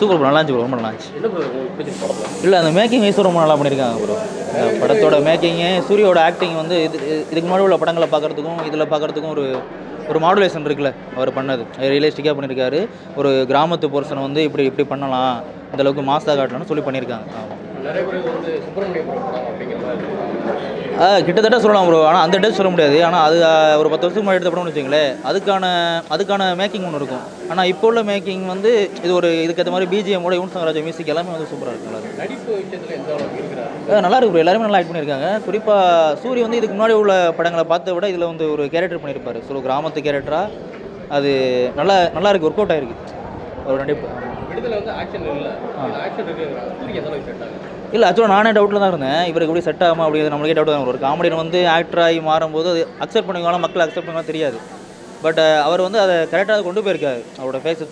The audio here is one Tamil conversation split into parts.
சூப்பர் ப்ரோ, நல்லா இருந்துச்சு ப்ரோ, ரொம்ப நல்லா இருந்துச்சு. என்ன ப்ரோ உங்களுக்கு பிடிச்ச படம்? இல்லை அந்த மேக்கிங் வைஸ் ரொம்ப நல்லா பண்ணியிருக்காங்க ப்ரோ. படத்தோட மேக்கிங்கு, சூரியோட ஆக்டிங் வந்து இதுக்கு முன்னாடி உள்ள படங்களை பார்க்குறதுக்கும் இதில் பார்க்குறதுக்கும் ஒரு ஒரு மாடுலேஷன் இருக்குல்ல அவர் பண்ணது. ரியலிஸ்டிக்காக பண்ணியிருக்காரு. ஒரு கிராமத்து போர்ஷனை வந்து இப்படி பண்ணலாம், இந்தளவுக்கு மாசாக காட்டலாம்னு சொல்லி பண்ணியிருக்காங்க. ஆமாம், நிறைய பேர் வந்து சுப்பிரமணியபுரம் படம் அப்படிங்கிற மாதிரி கிட்டத்தட்ட சொல்லலாம் ப்ரோ. ஆனால் அந்த டேட் சொல்ல முடியாது. ஆனால் அது ஒரு 10 வருஷத்துக்கு முன்னாடி எடுத்த படம்னு வச்சுங்களேன், அதுக்கான மேக்கிங் ஒன்று இருக்கும். ஆனால் இப்போ உள்ள மேக்கிங் வந்து இதுக்கேற்ற மாதிரி பிஜிஎம்மோட யுவன் சங்கர் ராஜா மியூசிக் எல்லாமே வந்து சூப்பராக இருக்கு. நல்லா நடிப்பு விஷயத்தில் எந்த அளவுக்கு இருக்கிறாரு? நல்லா இருக்கு ப்ரோ, எல்லாருமே நல்லா ஆக்ட் பண்ணியிருக்காங்க. குறிப்பாக சூரி வந்து இதுக்கு முன்னாடி உள்ள படங்களை பார்த்த விட இதில் வந்து ஒரு கேரக்டர் பண்ணியிருப்பார். ஸோ கிராமத்து கேரக்டராக அது நல்லா இருக்குது, ஒர்க் அவுட் ஆகிருக்கு ஒரு நடிப்பு. விடுதலை வந்து ஆக்ஷன் இல்லை, ஆக்ஷன் இருக்குங்கிறாங்க. சூரிய எந்த அளவுக்கு செட் ஆகுது? இல்லை, ஆக்சுவலாக நானே டவுட்டில் தான் இருந்தேன், இவருக்கு எப்படி செட் ஆகுமா அப்படி நம்மளுக்கே டவுட் தான். ஒரு காமெடியன் வந்து ஆக்டராகி மாறும்போது அது அக்செப்ட் பண்ணுவாங்களா, மக்கள் அக்செப்ட் பண்ணுவாங்க தெரியாது. பட் அவர் வந்து அதை கரெக்டாக கொண்டு போயிருக்காரு. அவரோட ஃபேஸ்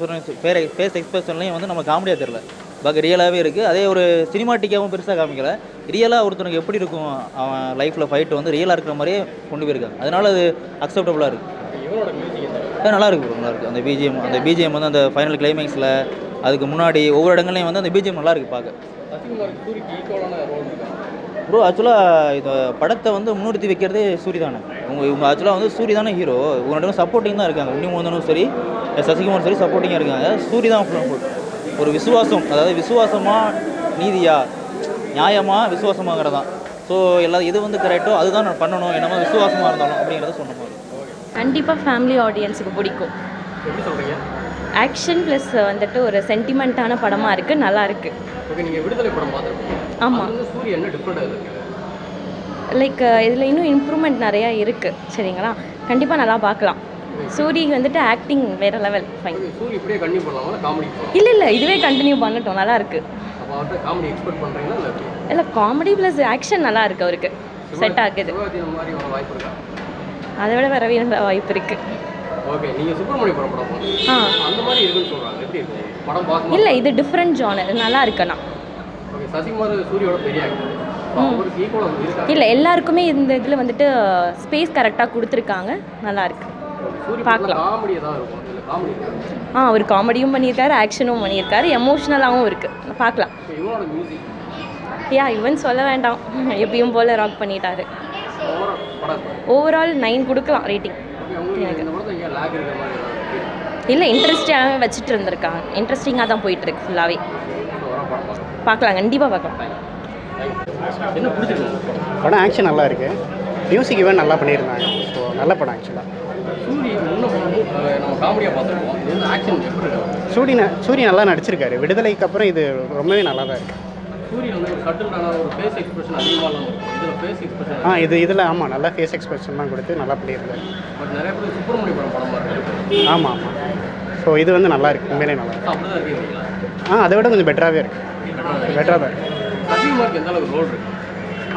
எக்ஸ்பிரஷன்லையும் வந்து நம்ம காமெடியாக தெரில, பாக்க ரியலாகவே இருக்குது. அதே ஒரு சினிமாட்டிக்காகவும் பெருசாக காமிக்கல, ரியலாக ஒருத்தனுக்கு எப்படி இருக்கும் அவன் லைஃப்பில் ஃபைட்டு வந்து ரியலாக இருக்கிற மாதிரியே கொண்டு போயிருக்காங்க. அதனால் அது அக்செப்டபுளாக இருக்குது. இவரோட மியூசிக் நல்லா இருக்குது ப்ரோ, நல்லா இருக்குது. அந்த பிஜிஎம் வந்து அந்த ஃபைனல் கிளைமேக்ஸில் அதுக்கு முன்னாடி ஒவ்வொரு இடங்கள்லையும் வந்து அந்த பிஜிஎம் நல்லா இருக்குது பார்க்க. சசிகுமாருக்கு சூரிக்கு ஈக்குவலான ரோல் இருக்கா ப்ரோ? ஆக்சுவலாக இந்த படத்தை வந்து முன்னிறுத்தி வைக்கிறதே சூரி தானே. இவங்க ஆக்சுவலாக வந்து சூரி தானே ஹீரோ. இவங்க சப்போர்ட்டிங் தான் இருக்காங்க. உன்னிமுதனும் சரி, சசிகுமார் சரி, சப்போர்ட்டிங்காக இருக்காங்க. சூரி தான் ஒரு விசுவாசம், அதாவது விசுவாசமாக நீதியா நியாயமாக விசுவாசமாகறதான். ஸோ எது வந்து கரெக்டோ அதுதான் நான் பண்ணணும், என்னமோ விசுவாசமாக இருந்தாலும் அப்படிங்கிறத சொன்ன மாதிரி. கண்டிப்பாக ஃபேமிலி ஆடியன்ஸுக்கு பிடிக்கும். எப்படி சொல்கிறீங்க? ஆக்ஷன் ப்ளஸ் வந்துட்டு ஒரு சென்டிமெண்ட்டான படமாக இருக்குது, நல்லா இருக்குது. ஓகே, நீங்கள் விடுதலை படம் பார்த்துருக்கீங்க. ஆமாம், சூரிய என்ன டிஃப்ரெண்டாக இருக்குது? லைக் இதில் இன்னும் இம்ப்ரூவ்மெண்ட் நிறையா இருக்குது. சரிங்களா, கண்டிப்பாக நல்லா பார்க்கலாம். சூரி வந்துட்டு ஆக்டிங் வேறு லெவல், ஃபைன். சூரிய இப்படியே கண்டினியூ பண்ணலாமா, காமெடி? இல்லை இதுவே கண்டினியூ பண்ணட்டும், நல்லா இருக்குது. அப்போ அவர்கிட்ட காமெடி எக்ஸ்பெக்ட் பண்ணுறீங்களா? இல்லை, காமெடி ப்ளஸ் ஆக்ஷன் நல்லா இருக்குது, அவருக்கு செட் ஆகுது. மாதிரி வர வாய்ப்பு இருக்கா? அதை விட வரவே வாய்ப்பு இருக்குது. ஓகே, நீங்கள் சுப்பிரமணியபுரம் படம் அந்த மாதிரி இருக்குன்னு சொல்கிறாங்க, எப்படி இருக்கும் படம் பார்க்க? இல்லை, இது டிஃப்ரெண்ட் ஜானர், நல்லா இருக்குண்ணா. ஓகே, சசிகுமார் சூரியோட பெரிய ஆக்டர், அவருக்கு ஈக்குவலாக இருக்கா? இல்லை, எல்லாருக்குமே இந்த இதில் வந்துட்டு ஸ்பேஸ் கரெக்டாக கொடுத்துருக்காங்க, நல்லா இருக்கு. பார்க்கலாம். காமெடி ஏதாவது இருக்கும் இல்லை? காமெடி அவர் காமெடியும் பண்ணியிருக்காரு, ஆக்ஷனும் பண்ணியிருக்காரு, எமோஷ்னலாகவும் இருக்குது, பார்க்கலாம். இவனோட மியூசிக் யுவன் சொல்ல வேண்டாம், எப்பயும் போல் ராக் பண்ணிட்டாரு. ஓவரால் 9 கொடுக்கலாம் ரேட்டிங். இல்லை, இன்ட்ரெஸ்டாக வச்சுட்டு இருந்திருக்காங்க, இன்ட்ரெஸ்டிங்காக தான் போயிட்டுருக்கு ஃபுல்லாகவே. பார்க்கலாம், கண்டிப்பாக பார்க்கலாம். என்ன பிடிச்சிருக்கு படம்? ஆக்ஷன் நல்லா இருக்குது, மியூசிக் ஈவன் நல்லா பண்ணியிருந்தாங்க. ஸோ நல்ல படம் ஆக்சுவலாக. நம்ம காமெடியாக பார்த்துருக்கோம், இது ஆக்ஷன் எப்படி இருக்கு? சூரி நல்லா நடிச்சிருக்காரு. விடுதலைக்கு அப்புறம் இது ரொம்பவே நல்லா தான் இருக்குது. சூரியன் வந்து ஒரு சட்டில்டான ஒரு ஃபேஸ் எக்ஸ்பிரஷன் அதிகமாக இதில் ஃபேஸ் எக்ஸ்பிரஷன் இதில் ஆமாம், நல்லா ஃபேஸ் எக்ஸ்பிரஷன்லாம் கொடுத்து நல்லா பண்ணியிருந்தாரு. பட் நிறைய பேர் சுப்பிரமணியபுரம் படம் பார்க்குறாங்க. ஆமாம். ஸோ இது வந்து நல்லா இருக்குது, உண்மையிலே நல்லா இருக்குது. அப்படி தான் இருக்கீங்களா? அதை விட கொஞ்சம் பெட்டராகவே இருக்குது, பெட்டராக தான் இருக்குது. சசிகுமாருக்கு எந்த அளவுக்கு ரோல் இருக்குது?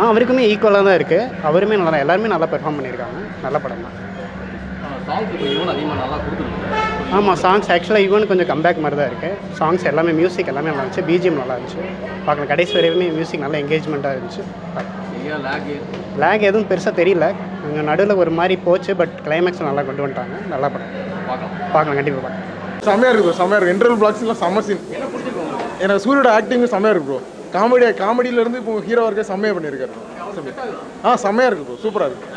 அவருக்குமே ஈக்குவலாக தான் இருக்குது. அவருமே நல்லா, எல்லாருமே நல்லா பெர்ஃபார்ம் பண்ணியிருக்காங்க. நல்ல படம் தான். சாங்ஸ் இப்போ இவன் அதிகமாக நல்லா கொடுத்துருக்கு. ஆமாம், சாங்ஸ் ஆக்சுவலாக ஈவன் கொஞ்சம் கம்பேக் மாதிரி தான் இருக்குது. சாங்ஸ் எல்லாமே, மியூசிக் எல்லாமே நல்லா இருந்துச்சு, பிஜிஎம் நல்லா இருந்துச்சு. பார்க்கலாம், கடைசி வரையுமே மியூசிக் நல்லா என்கேஜ்மெண்ட்டாக இருந்துச்சு. லேக் எதுவும் பெருசாக தெரியல, அங்கே நடுவில் ஒரு மாதிரி போச்சு. பட் கிளைமேக்ஸ் நல்லா கொண்டு வந்துட்டாங்க. நல்லா படம், பார்க்கலாம், கண்டிப்பாக பார்க்கலாம். செம்மையாக இருக்குது ப்ரோ, செம்மையாக இருக்குது. இன்டர்வல் பிளாக்ஸ்லாம் செம்ம சீன். எனக்கு சூரியோட ஆக்டிங்கும் செம்மையாக இருக்குது ப்ரோ. காமெடியிலேருந்து இப்போ ஹீரோ இருக்க செம்மையாக பண்ணியிருக்காரு. செம்மையாக இருக்குது ப்ரோ, சூப்பராக இருக்குது.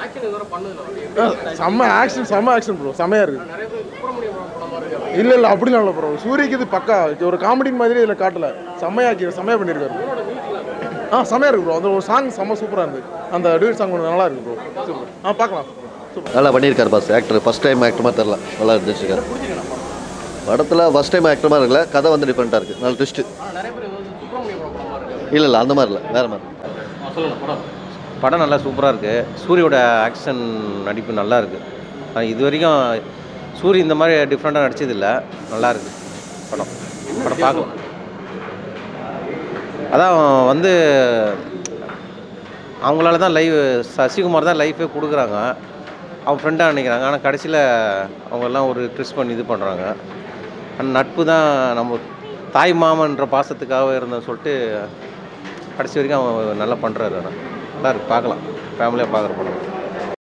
செம்ம ஆக்ஷன் ப்ரோ, செம்மையாக இருக்குது. இல்லை அப்படிலாம் இல்லை ப்ரோ, சூரியக்கு இது பக்கா ஒரு காமெடின் மாதிரி இதில் காட்டலை, செம்மையாக பண்ணியிருக்காரு. செம்மையாக இருக்குது ப்ரோ. அந்த ஒரு சாங் செம்ம சூப்பராக இருந்தது. அந்த டியூட் சாங் நல்லா இருக்குது ப்ரோ. பார்க்கலாம், நல்லா பண்ணியிருக்காரு boss. Actor first time actor மாதிரி தெரில, நல்லா இருந்துச்சுக்காரு. படத்தில் ஃபஸ்ட் டைம் ஆக்டர் மாதிரி இருக்கல, கதை வந்து டிஃப்ரெண்ட்டாக இருக்குது, நல்ல ட்விஸ்ட்டு. இல்லை அந்த மாதிரி இல்லை, வேறு மாதிரி. படம் நல்லா சூப்பராக இருக்குது. சூரியோட ஆக்ஷன் நடிப்பு நல்லா இருக்குது. இது வரைக்கும் சூரி இந்த மாதிரி டிஃப்ரெண்ட்டாக நடிச்சதில்லை, நல்லா இருக்குது படம் பார்க்கலாம். அதான் வந்து அவங்களால தான் சசிகுமார் தான் லைஃபே கொடுக்குறாங்க, அவங்க ஃப்ரெண்டாக நினைக்கிறாங்க. ஆனால் கடைசியில் அவங்கெல்லாம் ஒரு ட்விஸ்ட் பண்ணி இது பண்ணுறாங்க. அந்த நட்பு தான் நம்ம தாய் மாமன்ற பாசத்துக்காக இருந்தேன்னு சொல்லிட்டு கடைசி வரைக்கும் அவன் நல்லா பண்ணுறாரு. நல்லா இருக்குது, பார்க்கலாம், ஃபேமிலியாக பார்க்குற படம்.